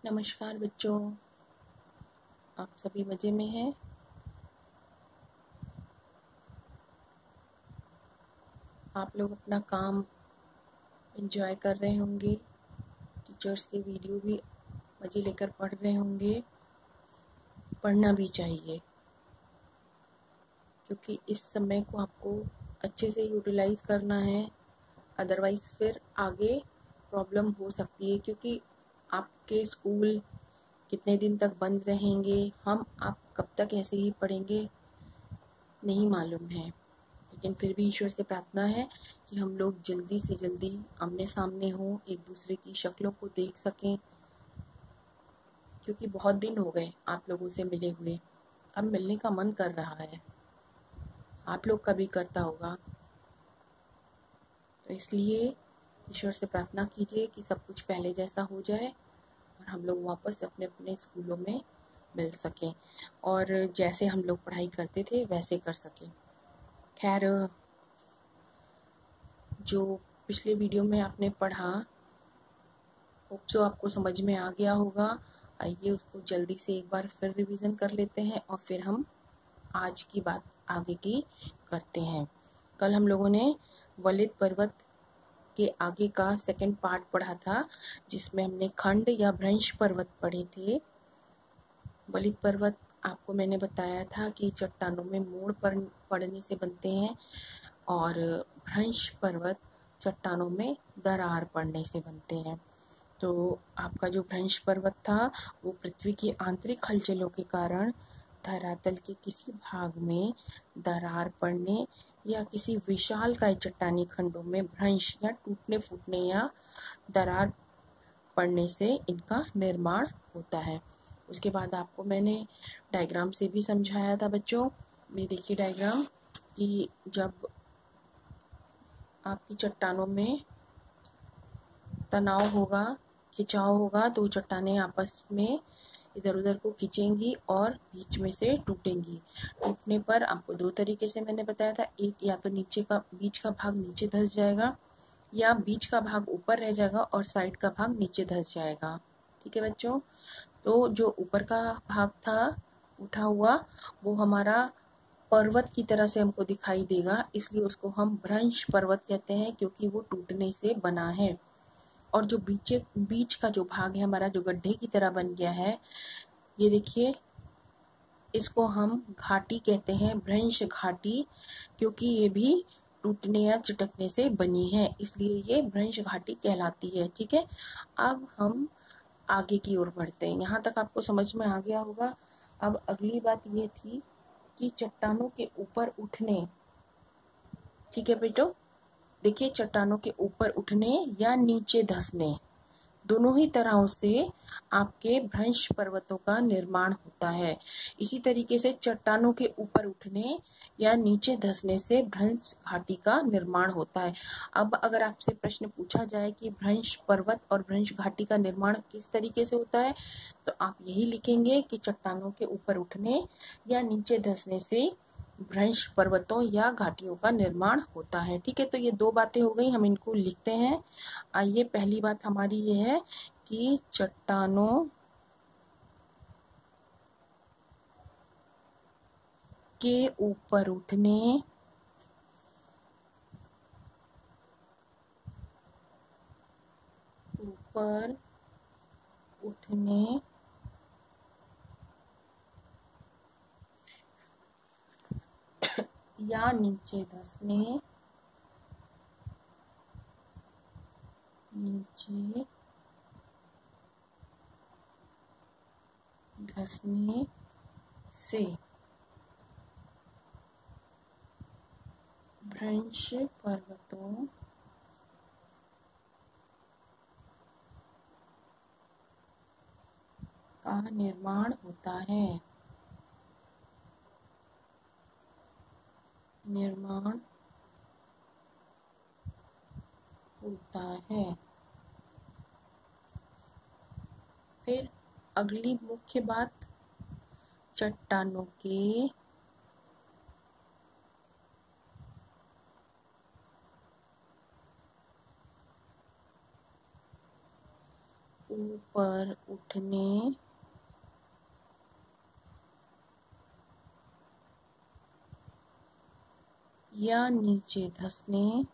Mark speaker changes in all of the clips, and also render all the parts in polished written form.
Speaker 1: नमस्कार बच्चों, आप सभी मज़े में हैं। आप लोग अपना काम एंजॉय कर रहे होंगे, टीचर्स के वीडियो भी मज़े लेकर पढ़ रहे होंगे। पढ़ना भी चाहिए क्योंकि इस समय को आपको अच्छे से यूटिलाइज़ करना है, अदरवाइज़ फिर आगे प्रॉब्लम हो सकती है क्योंकि आपके स्कूल कितने दिन तक बंद रहेंगे, आप कब तक ऐसे ही पढ़ेंगे नहीं मालूम है। लेकिन फिर भी ईश्वर से प्रार्थना है कि हम लोग जल्दी से जल्दी आमने सामने हों, एक दूसरे की शक्लों को देख सकें, क्योंकि बहुत दिन हो गए आप लोगों से मिले हुए। अब मिलने का मन कर रहा है, आप लोग का भी करता होगा। तो इसलिए ईश्वर से प्रार्थना कीजिए कि सब कुछ पहले जैसा हो जाए और हम लोग वापस अपने अपने स्कूलों में मिल सकें और जैसे हम लोग पढ़ाई करते थे वैसे कर सकें। खैर, जो पिछले वीडियो में आपने पढ़ा, होप सो आपको समझ में आ गया होगा। आइए उसको जल्दी से एक बार फिर रिवीजन कर लेते हैं और फिर हम आज की बात आगे की करते हैं। कल हम लोगों ने वलित पर्वत के आगे का सेकंड पार्ट पढ़ा था, जिसमें हमने खंड या भ्रंश पर्वत पढ़े थे। वलित पर्वत आपको मैंने बताया था कि चट्टानों में मोड़ पड़ने से बनते हैं और भ्रंश पर्वत चट्टानों में दरार पड़ने से बनते हैं। तो आपका जो भ्रंश पर्वत था वो पृथ्वी की आंतरिक हलचलों के कारण धरातल के किसी भाग में दरार पड़ने या किसी विशालकाय चट्टानी खंडों में भ्रंश या टूटने फूटने या दरार पड़ने से इनका निर्माण होता है। उसके बाद आपको मैंने डायग्राम से भी समझाया था बच्चों। ये देखिए डायग्राम कि जब आपकी चट्टानों में तनाव होगा, खिंचाव होगा, तो चट्टानें आपस में इधर उधर को खींचेंगी और बीच में से टूटेंगी। टूटने पर आपको दो तरीके से मैंने बताया था, एक या तो बीच का भाग नीचे धंस जाएगा या बीच का भाग ऊपर रह जाएगा और साइड का भाग नीचे धंस जाएगा। ठीक है बच्चों, तो जो ऊपर का भाग था उठा हुआ वो हमारा पर्वत की तरह से हमको दिखाई देगा, इसलिए उसको हम भ्रंश पर्वत कहते हैं क्योंकि वो टूटने से बना है। और जो बीच का जो भाग है हमारा, जो गड्ढे की तरह बन गया है, ये देखिए, इसको हम घाटी कहते हैं, भ्रंश घाटी, क्योंकि ये भी टूटने या चिटकने से बनी है, इसलिए ये भ्रंश घाटी कहलाती है। ठीक है, अब हम आगे की ओर बढ़ते हैं। यहाँ तक आपको समझ में आ गया होगा। अब अगली बात ये थी कि चट्टानों के ऊपर उठने। ठीक है बेटो, देखिए, चट्टानों के ऊपर उठने या नीचे धंसने, दोनों ही तरहों से आपके भ्रंश पर्वतों का निर्माण होता है। इसी तरीके से चट्टानों के ऊपर उठने या नीचे धंसने से भ्रंश घाटी का निर्माण होता है। अब अगर आपसे प्रश्न पूछा जाए कि भ्रंश पर्वत और भ्रंश घाटी का निर्माण किस तरीके से होता है, तो आप यही लिखेंगे कि चट्टानों के ऊपर उठने या नीचे धंसने से भ्रंश पर्वतों या घाटियों का निर्माण होता है। ठीक है, तो ये दो बातें हो गई, हम इनको लिखते हैं। आइए, पहली बात हमारी ये है कि चट्टानों के ऊपर उठने या नीचे धंसने से भ्रंश पर्वतों का निर्माण होता है। फिर अगली मुख्य बात, चट्टानों के ऊपर उठने या नीचे धंसने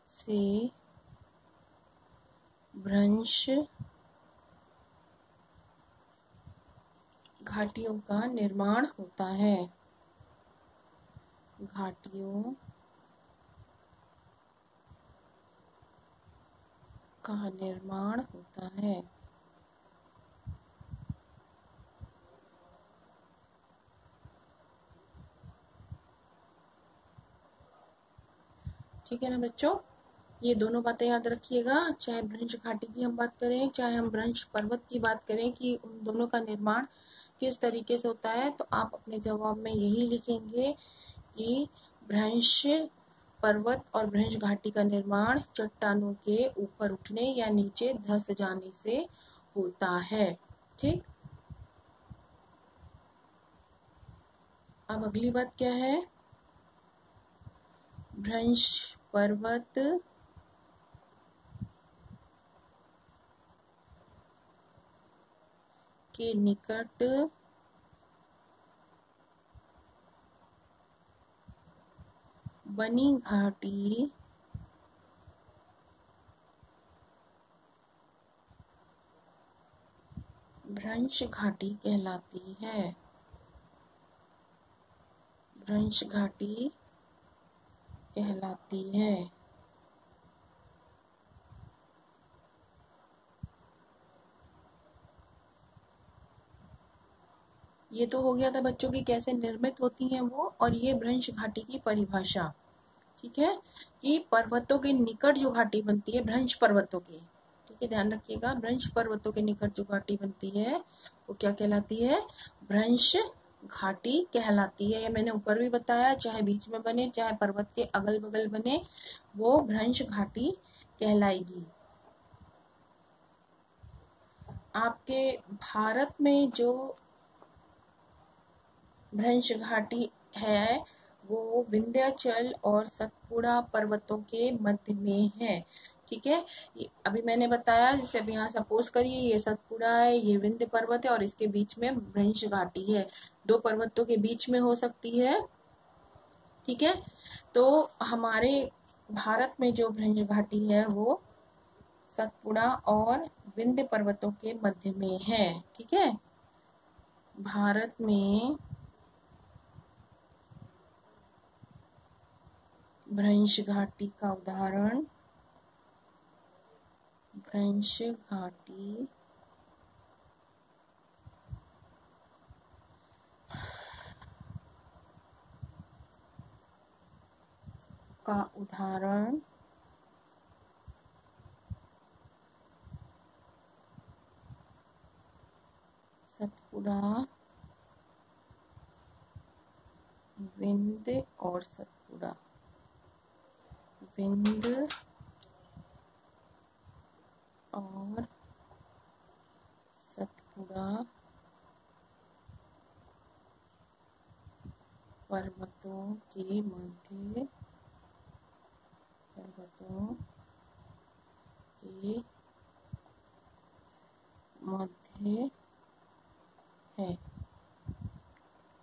Speaker 1: से भ्रंश घाटियों का निर्माण होता है। घाटियों का निर्माण होता है। ठीक है ना बच्चों, ये दोनों बातें याद रखिएगा, चाहे भ्रंश घाटी की हम बात करें, चाहे हम भ्रंश पर्वत की बात करें, कि उन दोनों का निर्माण किस तरीके से होता है। तो आप अपने जवाब में यही लिखेंगे कि भ्रंश पर्वत और भ्रंश घाटी का निर्माण चट्टानों के ऊपर उठने या नीचे धंस जाने से होता है। ठीक, अब अगली बात क्या है, भ्रंश पर्वत के निकट बनी घाटी भ्रंश घाटी कहलाती है। भ्रंश घाटी कहलाती है। ये तो हो गया था बच्चों की कैसे निर्मित होती हैं वो, और ये भ्रंश घाटी की परिभाषा। ठीक है, कि पर्वतों के निकट जो घाटी बनती है, भ्रंश पर्वतों के, ठीक है ध्यान रखिएगा, भ्रंश पर्वतों के निकट जो घाटी बनती है वो क्या कहलाती है, भ्रंश घाटी कहलाती है। ये मैंने ऊपर भी बताया, चाहे बीच में बने चाहे पर्वत के अगल बगल बने, वो भ्रंश घाटी कहलाएगी। आपके भारत में जो भ्रंश घाटी है वो विंध्याचल और सतपुड़ा पर्वतों के मध्य में है। ठीक है, अभी मैंने बताया, जैसे अभी यहाँ सपोज करिए ये सतपुड़ा है, ये विंध्य पर्वत है और इसके बीच में भ्रंश घाटी है, दो पर्वतों के बीच में हो सकती है। ठीक है, तो हमारे भारत में जो भ्रंश घाटी है वो सतपुड़ा और विंध्य पर्वतों के मध्य में है। ठीक है, भारत में भ्रंश घाटी का उदाहरण भ्रंश घाटी का उदाहरण सतपुड़ा, विंध्य और सतपुड़ा, विंध्य और सतपुड़ा पर्वतों के मध्य, पर्वतों के मध्य है।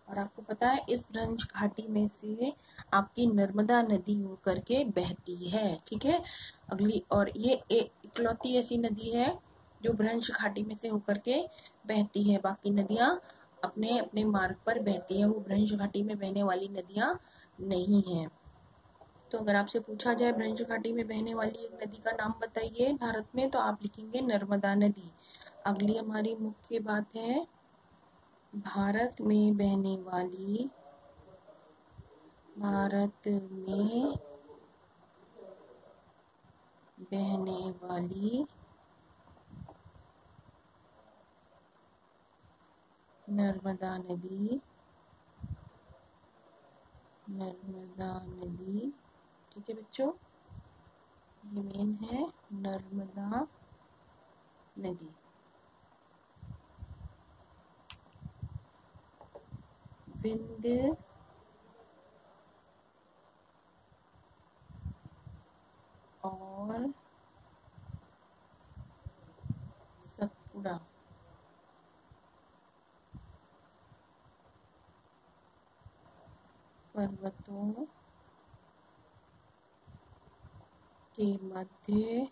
Speaker 1: और आपको पता है इस भ्रंश घाटी में से आपकी नर्मदा नदी होकर के बहती है। ठीक है, अगली, और ये इकलौती ऐसी नदी है जो भ्रंश घाटी में से होकर के बहती है, बाकी नदियां अपने अपने मार्ग पर बहती हैं, वो भ्रंश घाटी में बहने वाली नदियां नहीं हैं। तो अगर आपसे पूछा जाए भ्रंश घाटी में बहने वाली एक नदी का नाम बताइए भारत में, तो आप लिखेंगे नर्मदा नदी। अगली हमारी मुख्य बात है, भारत में बहने वाली, भारत में बहने वाली नर्मदा नदी, नर्मदा नदी। ठीक है बच्चों, ये मेन है नर्मदा नदी। विंध्य पर्वतों के मध्य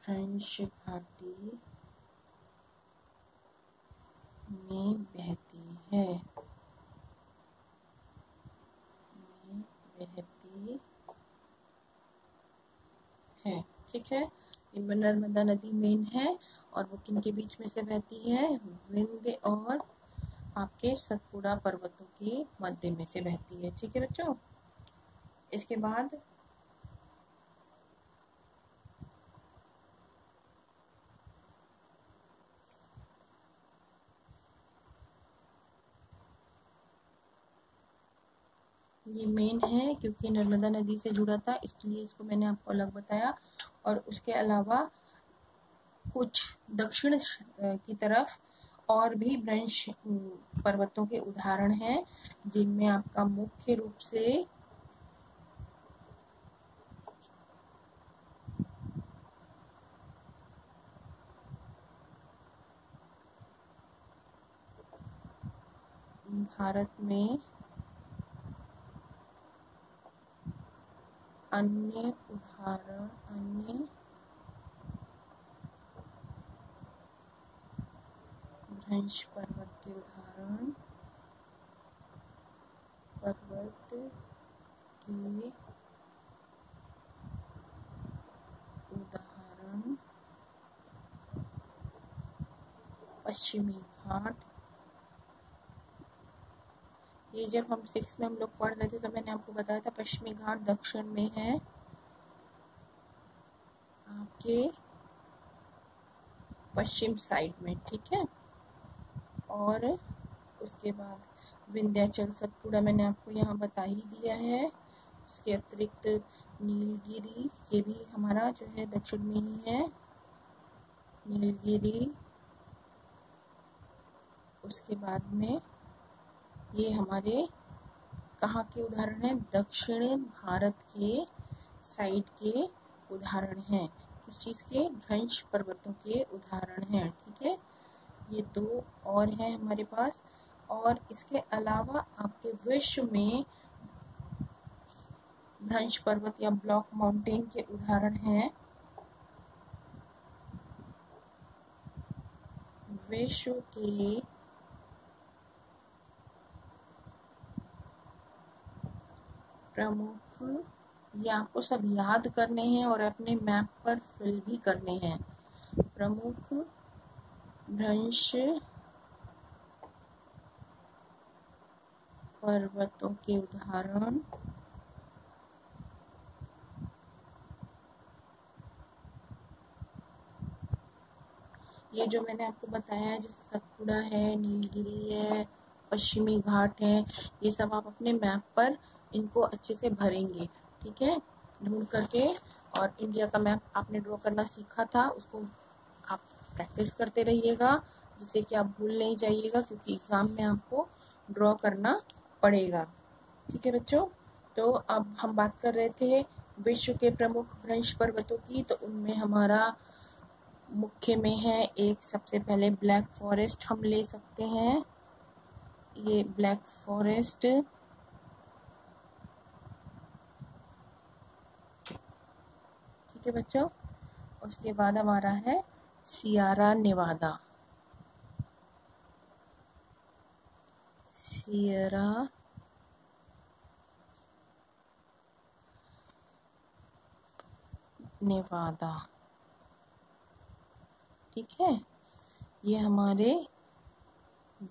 Speaker 1: भ्रंश घाटी में बहती है। ठीक है, ये नर्मदा नदी मेन है और वो किन के बीच में से बहती है? विंध्य और आपके सतपुड़ा पर्वतों के मध्य में से बहती है। ठीक है बच्चों, इसके बाद ये मेन है क्योंकि नर्मदा नदी से जुड़ा था, इसलिए इसको मैंने आपको अलग बताया। और उसके अलावा कुछ दक्षिण की तरफ और भी भ्रंश पर्वतों के उदाहरण हैं, जिनमें आपका मुख्य रूप से भारत में अन्य भ्रंश पर्वत के उदाहरण पश्चिमी घाट। ये जब हम 6 में हम लोग पढ़ रहे थे तो मैंने आपको बताया था पश्चिमी घाट दक्षिण में है आपके पश्चिम साइड में। ठीक है, और उसके बाद विंध्याचल सतपुड़ा मैंने आपको यहाँ बता ही दिया है। उसके अतिरिक्त नीलगिरी, ये भी हमारा जो है दक्षिण में ही है, नीलगिरी। उसके बाद में ये हमारे कहाँ के उदाहरण हैं? दक्षिण भारत के साइड के उदाहरण हैं। किस चीज़ के? भ्रंश पर्वतों के उदाहरण हैं। ठीक है, ये 2 और हैं हमारे पास। और इसके अलावा आपके विश्व में भ्रंश पर्वत या ब्लॉक माउंटेन के उदाहरण हैं विश्व के प्रमुख, ये आपको सब याद करने हैं और अपने मैप पर फिल भी करने हैं। प्रमुख भ्रंश पर्वतों के उदाहरण ये जो मैंने आपको बताया है, जैसे सतपुड़ा है, नीलगिरी है, पश्चिमी घाट है, ये सब आप अपने मैप पर इनको अच्छे से भरेंगे। ठीक है, ढूंढ करके। और इंडिया का मैप आपने ड्रॉ करना सीखा था, उसको आप प्रैक्टिस करते रहिएगा, जिससे कि आप भूल नहीं जाइएगा, क्योंकि एग्ज़ाम में आपको ड्रॉ करना पड़ेगा। ठीक है बच्चों, तो अब हम बात कर रहे थे विश्व के प्रमुख भ्रंश पर्वतों की। तो उनमें हमारा मुख्य में है एक, सबसे पहले ब्लैक फॉरेस्ट हम ले सकते हैं। ये ब्लैक फॉरेस्ट, ठीक है बच्चों। उसके बाद हमारा है सियरा नेवादा। सियरा नेवादा, ठीक है। ये हमारे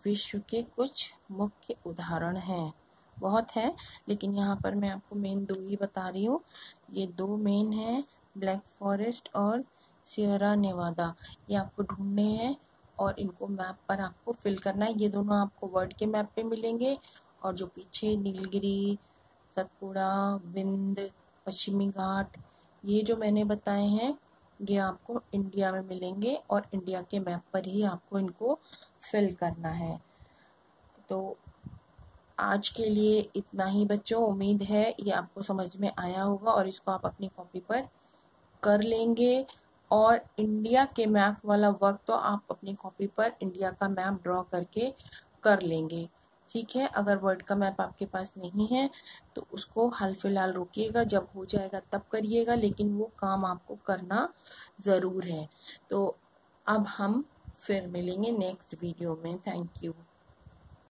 Speaker 1: विश्व के कुछ मुख्य उदाहरण हैं, बहुत हैं, लेकिन यहाँ पर मैं आपको मेन 2 ही बता रही हूँ। ये 2 मेन हैं, ब्लैक फॉरेस्ट और सियरा नेवादा। ये आपको ढूंढने हैं और इनको मैप पर आपको फिल करना है। ये दोनों आपको वर्ल्ड के मैप पे मिलेंगे, और जो पीछे नीलगिरी, सतपुड़ा, विंध्य, पश्चिमी घाट, ये जो मैंने बताए हैं, ये आपको इंडिया में मिलेंगे और इंडिया के मैप पर ही आपको इनको फिल करना है। तो आज के लिए इतना ही बच्चों। उम्मीद है ये आपको समझ में आया होगा और इसको आप अपनी कॉपी पर कर लेंगे। और इंडिया के मैप वाला वर्क तो आप अपनी कॉपी पर इंडिया का मैप ड्रॉ करके कर लेंगे, ठीक है। अगर वर्ल्ड का मैप आपके पास नहीं है तो उसको हाल फिलहाल रोकिएगा, जब हो जाएगा तब करिएगा, लेकिन वो काम आपको करना ज़रूर है। तो अब हम फिर मिलेंगे नेक्स्ट वीडियो में। Thank you.